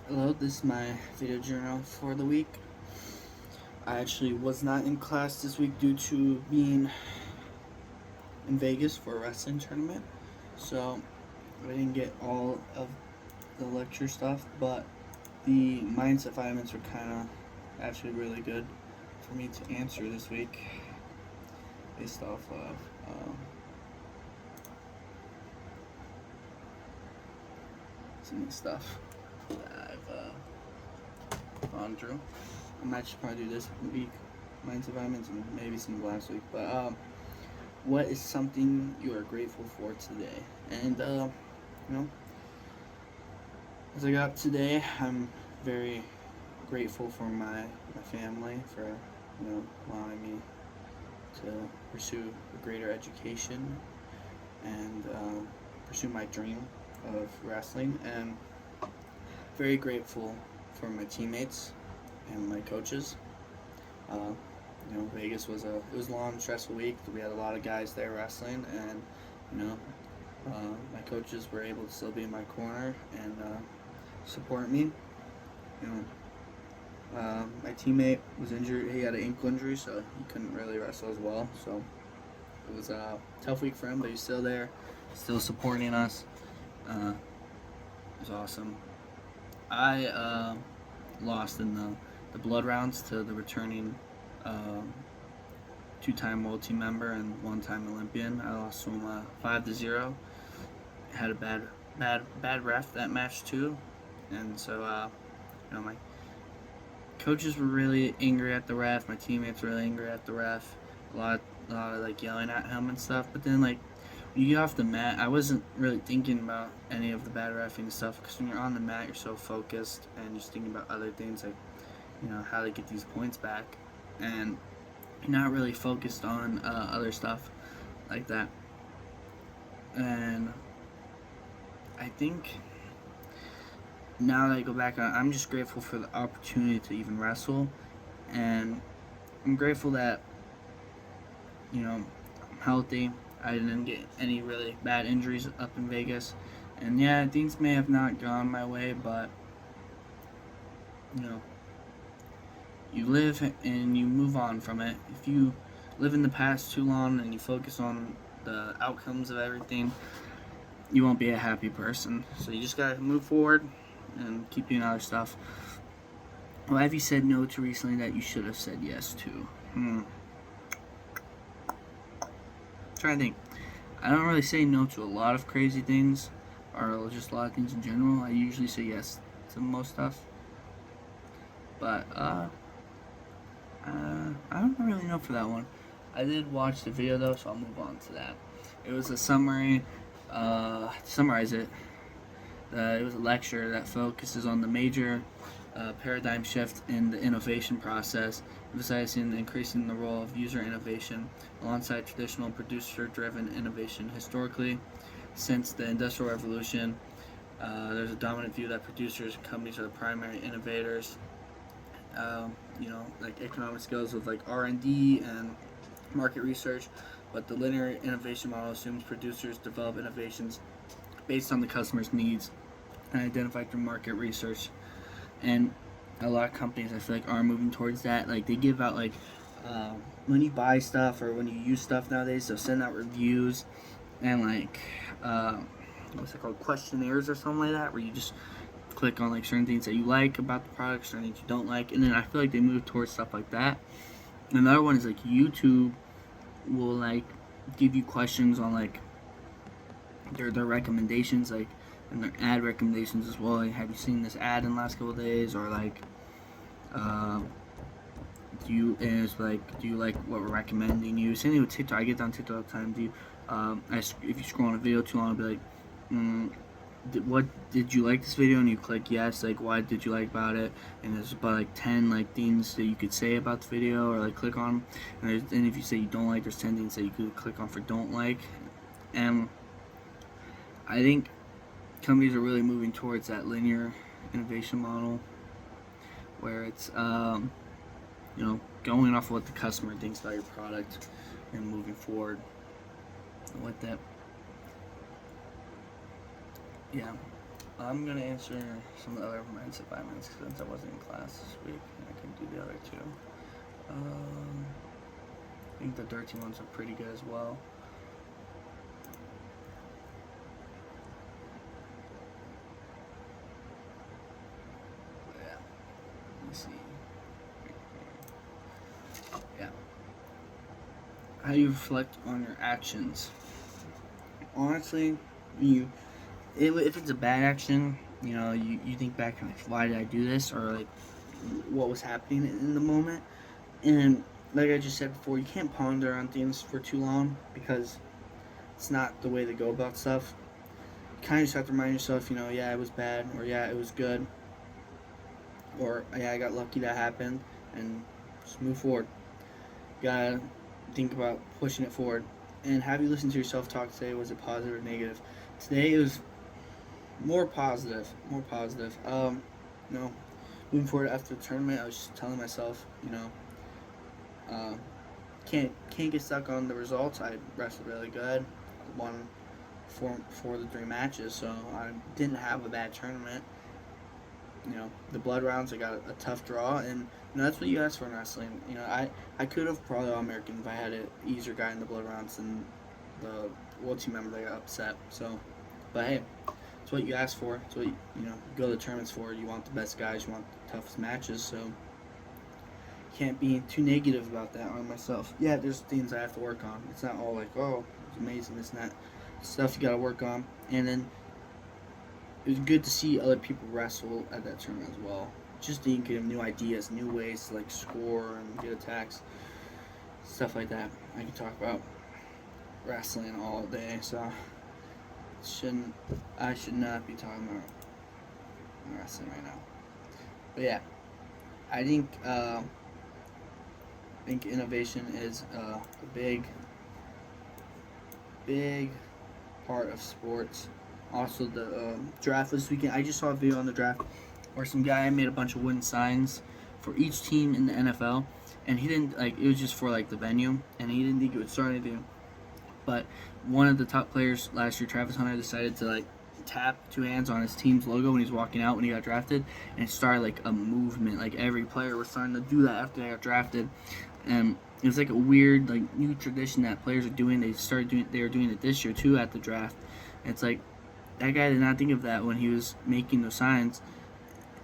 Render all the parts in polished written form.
Hello, this is my video journal for the week. I actually was not in class this week due to being in Vegas for a wrestling tournament. So I didn't get all of the lecture stuff, but the mindset vitamins were kind of actually really good for me to answer this week based off of some of the stuff that I've gone through. I might just probably do this week, mindset vitamins, and maybe some of last week. But what is something you are grateful for today? And as I got today, I'm very grateful for my family for allowing me to pursue a greater education and pursue my dream of wrestling, and very grateful for my teammates and my coaches. Uh, Vegas was a long, stressful week. We had a lot of guys there wrestling, and my coaches were able to still be in my corner and support me. My teammate was injured. He had an ankle injury, so he couldn't really wrestle as well. So it was a tough week for him, but he's still there, still supporting us. It was awesome. I lost in the blood rounds to the returning two-time world team member and one-time Olympian. I lost to him 5-0. Had a bad ref that match too, and so my coaches were really angry at the ref. My teammates were really angry at the ref. A lot of like yelling at him and stuff. But then like when you get off the mat, I wasn't really thinking about any of the bad reffing stuff, because when you're on the mat, you're so focused and you're just thinking about other things like how to get these points back, and you're not really focused on other stuff like that. And I think now that I go back, I'm just grateful for the opportunity to even wrestle, and I'm grateful that I'm healthy. I didn't get any really bad injuries up in Vegas, and yeah, things may have not gone my way, but you live and you move on from it. If you live in the past too long and you focus on the outcomes of everything, you won't be a happy person. So you just gotta move forward and keep doing other stuff. What have you said no to recently that you should have said yes to? Trying to think. I don't really say no to a lot of crazy things, or just a lot of things in general. I usually say yes to most stuff. But I don't really know for that one. I did watch the video though, so I'll move on to that. It was a summary. To summarize it, it was a lecture that focuses on the major paradigm shift in the innovation process, emphasizing increasing the role of user innovation alongside traditional producer-driven innovation. Historically, since the Industrial Revolution, there's a dominant view that producers and companies are the primary innovators. Like economic skills with like R&D and market research, but the linear innovation model assumes producers develop innovations based on the customer's needs and identified through market research. And a lot of companies, I feel like, are moving towards that. Like they give out like when you buy stuff or when you use stuff nowadays, they'll send out reviews and like what's it called, questionnaires or something like that, where you just click on like certain things that you like about the product, certain things you don't like, and then I feel like they move towards stuff like that. And another one is like YouTube will like give you questions on like their recommendations, like, and their ad recommendations as well. Like, have you seen this ad in the last couple of days? Or like, do you like what we're recommending you? Same thing with TikTok. I get on TikTok all the time. If you scroll on a video too long, I'll be like, what did you like this video? And you click yes. Like, what did you like about it? And there's about like 10 like things that you could say about the video, or like click on. And if you say you don't like, there's 10 things that you could click on for don't like. And I think companies are really moving towards that linear innovation model, where it's going off of what the customer thinks about your product and moving forward with that. Yeah. I'm gonna answer some of the other mindset vitamins since I wasn't in class this week and I couldn't do the other two. I think the dirty ones are pretty good as well. Yeah. Let me see. Yeah. How do you reflect on your actions? Honestly, if it's a bad action, you think back like, why did I do this, or like what was happening in the moment, and like I just said before, you can't ponder on things for too long because it's not the way to go about stuff. You kind of just have to remind yourself, yeah, it was bad, or yeah, it was good, or yeah, I got lucky that happened, and just move forward. You gotta think about pushing it forward. And have you listened to yourself talk today? Was it positive or negative? Today it was more positive. More positive. Moving forward after the tournament, I was just telling myself, uh, can't get stuck on the results. I wrestled really good. I won four of the 3 matches, so I didn't have a bad tournament. The blood rounds, I got a tough draw, and that's what you ask for in wrestling. I could have probably All-American if I had an easier guy in the blood rounds than the World Team member that got upset. So, but hey, it's what you ask for. It's what you go to the tournaments for. You want the best guys. You want the toughest matches. So, can't be too negative about that on myself. Yeah, there's things I have to work on. It's not all like, oh, it's amazing, this and that. Stuff you got to work on, and then it was good to see other people wrestle at that tournament as well. Just thinking of new ideas, new ways to like score and get attacks, stuff like that. I can talk about wrestling all day, so I should not be talking about wrestling right now. But yeah, I think innovation is a big part of sports. Also, the draft this weekend. I just saw a video on the draft where some guy made a bunch of wooden signs for each team in the NFL, and he didn't like. It was just for like the venue, and he didn't think it would start anything. But one of the top players last year, Travis Hunter, decided to like tap 2 hands on his team's logo when he was walking out when he got drafted, and it started like a movement. Like every player was starting to do that after they got drafted, and it was like a weird like new tradition that players are doing. They were doing it this year too at the draft. And it's like that guy did not think of that when he was making those signs,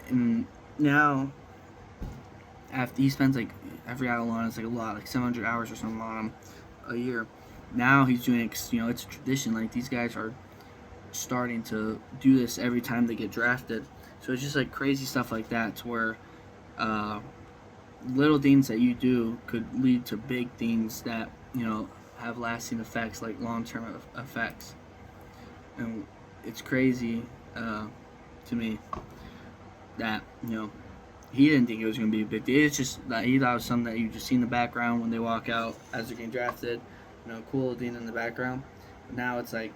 and now after he spends like every hour on it's like a lot, like 700 hours or something on him a year. Now he's doing it 'cause, it's a tradition. Like these guys are starting to do this every time they get drafted. So it's just like crazy stuff like that to where little things that you do could lead to big things that have lasting effects, like long-term effects. And it's crazy to me that he didn't think it was going to be a big deal. It's just that he thought it was something that you just see in the background when they walk out as they're getting drafted. Cool thing in the background. But now it's like,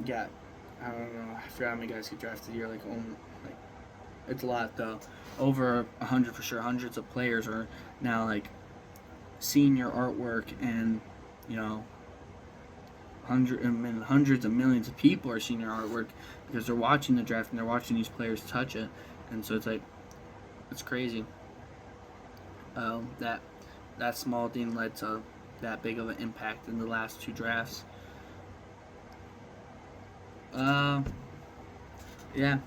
yeah, I don't know. I forgot how many guys get drafted a year. Like it's a lot though. Over 100 for sure. Hundreds of players are now like seeing your artwork, and hundreds of millions of people are seeing your artwork because they're watching the draft and they're watching these players touch it, and so it's like it's crazy. That small thing led to that big of an impact in the last 2 drafts. Yeah,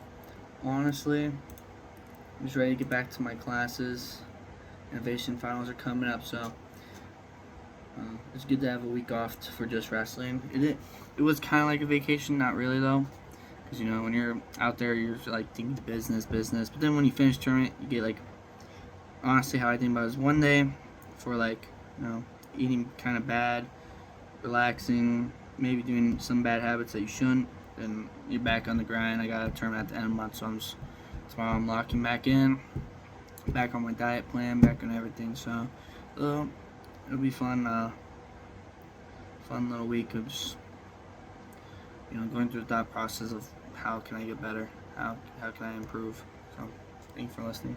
honestly, I'm just ready to get back to my classes. Innovation finals are coming up, so it's good to have a week off for just wrestling. It was kind of like a vacation, not really though, because when you're out there, you're like thinking business. But then when you finish tournament, you get like, honestly, how I think about it is one day for like eating kind of bad, relaxing, maybe doing some bad habits that you shouldn't, and you're back on the grind. I got a tournament at the end of the month, so tomorrow I'm locking back in, back on my diet plan, back on everything. So it'll be fun. Fun little week of just going through the thought process of how can I get better, how can I improve. So thank you for listening.